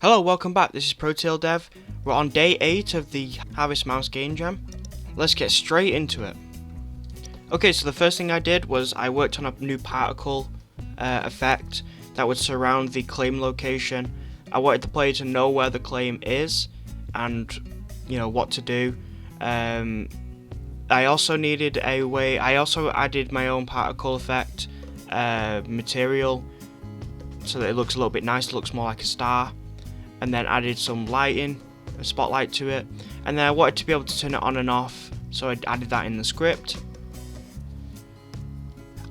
Hello, welcome back. This is Protail Dev. We're on day 8 of the Harvest Mouse Game Jam. Let's get straight into it. Okay, so the first thing I did was I worked on a new particle effect that would surround the claim location. I wanted the player to know where the claim is and, what to do. I also needed a way. I also added my own particle effect material so that it looks a little bit nicer, looks more like a star. And then added some lighting, a spotlight to it, and then I wanted to be able to turn it on and off, so I added that in the script.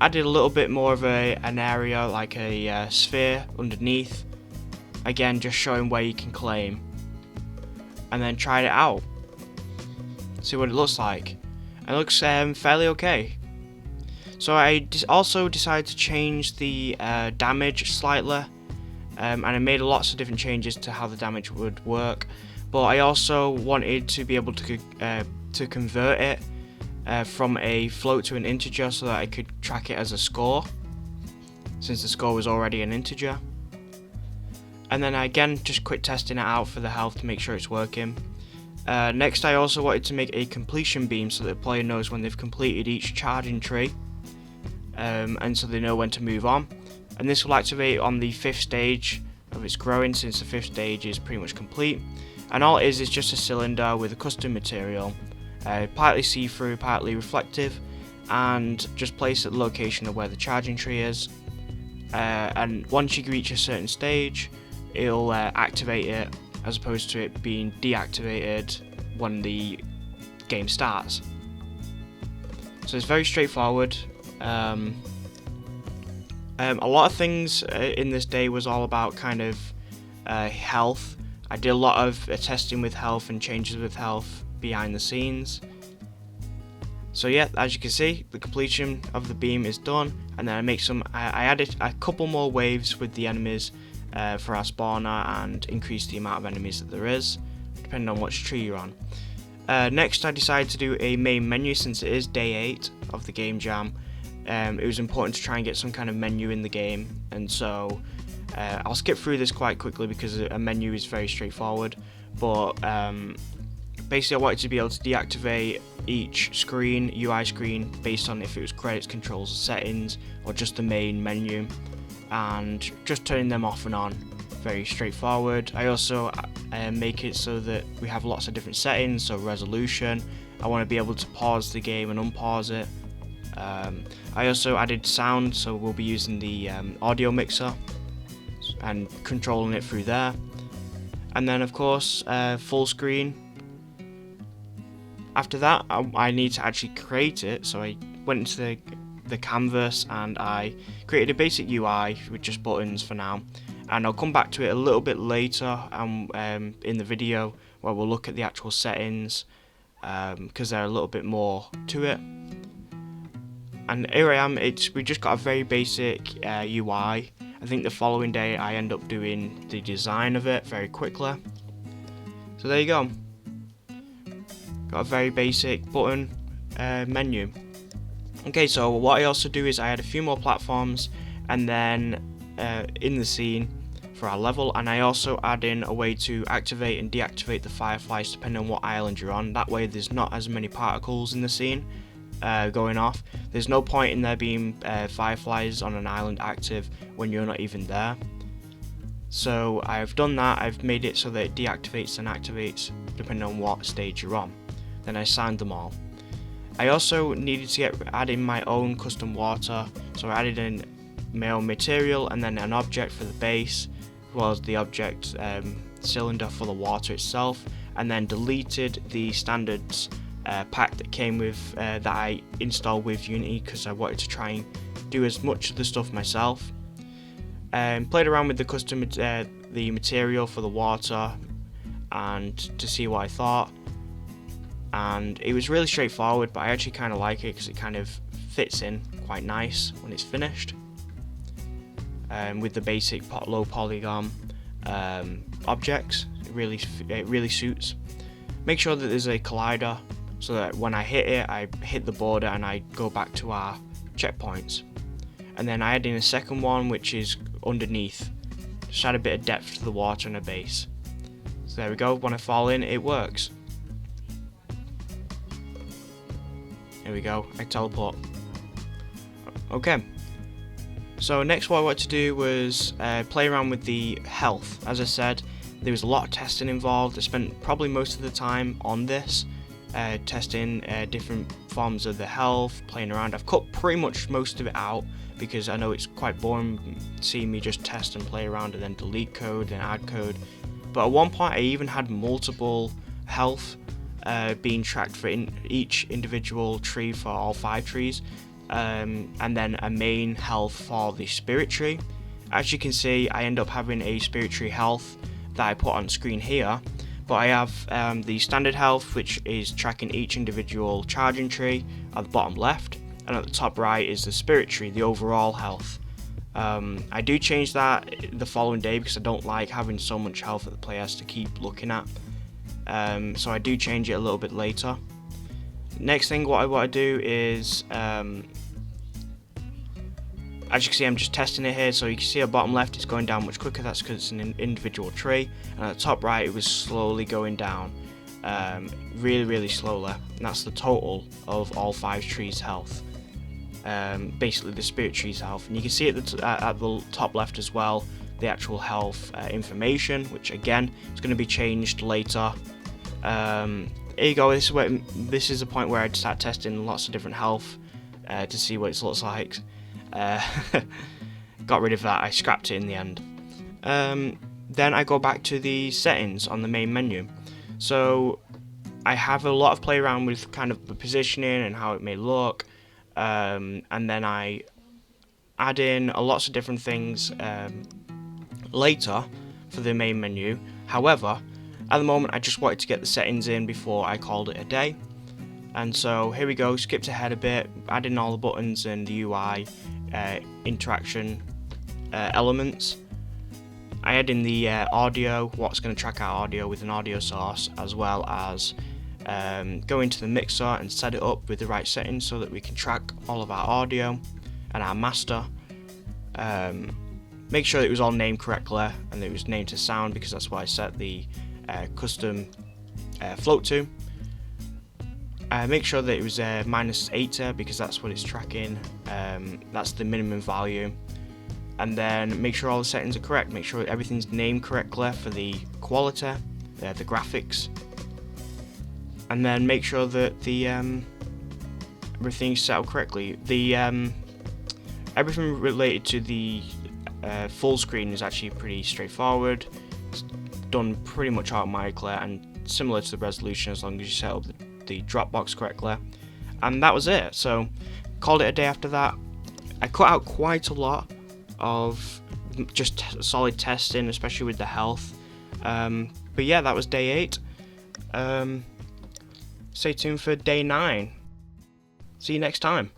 Added a little bit more of an area, like a sphere underneath, again just showing where you can claim, and then tried it out, see what it looks like, and it looks fairly okay. So I also decided to change the damage slightly. And I made lots of different changes to how the damage would work, but I also wanted to be able to convert it from a float to an integer so that I could track it as a score, since the score was already an integer. And then again, just quick testing it out for the health to make sure it's working. Next, I also wanted to make a completion beam so that the player knows when they've completed each charging tree, and so they know when to move on. And this will activate on the 5th stage of its growing, since the 5th stage is pretty much complete. And all it is just a cylinder with a custom material, partly see-through, partly reflective, and just place at the location of where the charging tree is. And once you reach a certain stage, it'll activate it, as opposed to it being deactivated when the game starts. So it's very straightforward. A lot of things in this day was all about kind of health. I did a lot of testing with health and changes with health behind the scenes. So yeah, as you can see, the completion of the beam is done, and then I added a couple more waves with the enemies for our spawner and increased the amount of enemies that there is, depending on which tree you're on. Next, I decided to do a main menu, since it is day 8 of the game jam. It was important to try and get some kind of menu in the game, and so I'll skip through this quite quickly because a menu is very straightforward, but basically I wanted to be able to deactivate each UI screen based on if it was credits, controls, or settings, or just the main menu, and just turning them off and on. Very straightforward. I also make it so that we have lots of different settings, so resolution. I want to be able to pause the game and unpause it. I also added sound, so we'll be using the audio mixer and controlling it through there. And then of course full screen. After that I need to actually create it, so I went into the canvas and I created a basic UI with just buttons for now, and I'll come back to it a little bit later in the video where we'll look at the actual settings, because there are a little bit more to it. And here I am. We just got a very basic UI. I think the following day I end up doing the design of it very quickly. So there you go. Got a very basic button menu. Okay, so what I also do is I add a few more platforms, and then in the scene for our level, and I also add in a way to activate and deactivate the fireflies depending on what island you're on. That way there's not as many particles in the scene going off. There's no point in there being fireflies on an island active when you're not even there. So I've done that. I've made it so that it deactivates and activates depending on what stage you're on. Then I signed them all. I also needed to add in my own custom water, so I added in my own material and then an object for the base, as well as the object cylinder for the water itself, and then deleted the standards pack that came with that I installed with Unity, because I wanted to try and do as much of the stuff myself. Played around with the custom the material for the water and to see what I thought, and it was really straightforward, but I actually kind of like it because it kind of fits in quite nice when it's finished, with the basic low polygon objects. It really suits. Make sure that there's a collider, so that when I hit it, I hit the border and I go back to our checkpoints. And then I add in a second one which is underneath, Just add a bit of depth to the water and a base. So there we go, when I fall in, it works. There we go, I teleport. Okay. So next what I wanted to do was play around with the health. As I said, there was a lot of testing involved. I spent probably most of the time on this, testing different forms of the health, playing around. I've cut pretty much most of it out because I know it's quite boring seeing me just test and play around and then delete code and add code. But at one point I even had multiple health being tracked for each individual tree for all 5 trees, and then a main health for the spirit tree. As you can see, I end up having a spirit tree health that I put on screen here, but I have the standard health, which is tracking each individual charging tree at the bottom left, and at the top right is the spirit tree, the overall health. I do change that the following day because I don't like having so much health that the player has to keep looking at, so I do change it a little bit later. Next thing what I want to do is, as you can see, I'm just testing it here, so you can see at bottom left it's going down much quicker. That's because it's an individual tree, and at the top right it was slowly going down, really slowly, and that's the total of all 5 trees health, basically the spirit trees health. And you can see at the top left as well the actual health information, which again is going to be changed later. Here you go, this is the point where I'd start testing lots of different health to see what it looks like. Got rid of that, I scrapped it in the end. Then I go back to the settings on the main menu. So I have a lot of play around with kind of the positioning and how it may look, and then I add in lots of different things later for the main menu. However, at the moment I just wanted to get the settings in before I called it a day. And so here we go, skipped ahead a bit, add in all the buttons and the UI interaction elements. I add in the audio, what's going to track our audio with an audio source, as well as go into the mixer and set it up with the right settings so that we can track all of our audio and our master. Make sure that it was all named correctly and that it was named to sound, because that's what I set the custom float to. Make sure that it was -80 because that's what it's tracking, that's the minimum value. And then make sure all the settings are correct, make sure everything's named correctly for the quality, the graphics, and then make sure that the everything's set up correctly. The everything related to the full screen is actually pretty straightforward. It's done pretty much automatically and similar to the resolution as long as you set up the Dropbox correctly. And that was it. So called it a day after that. I cut out quite a lot of just solid testing, especially with the health. But yeah, that was day 8. Stay tuned for day 9. See you next time.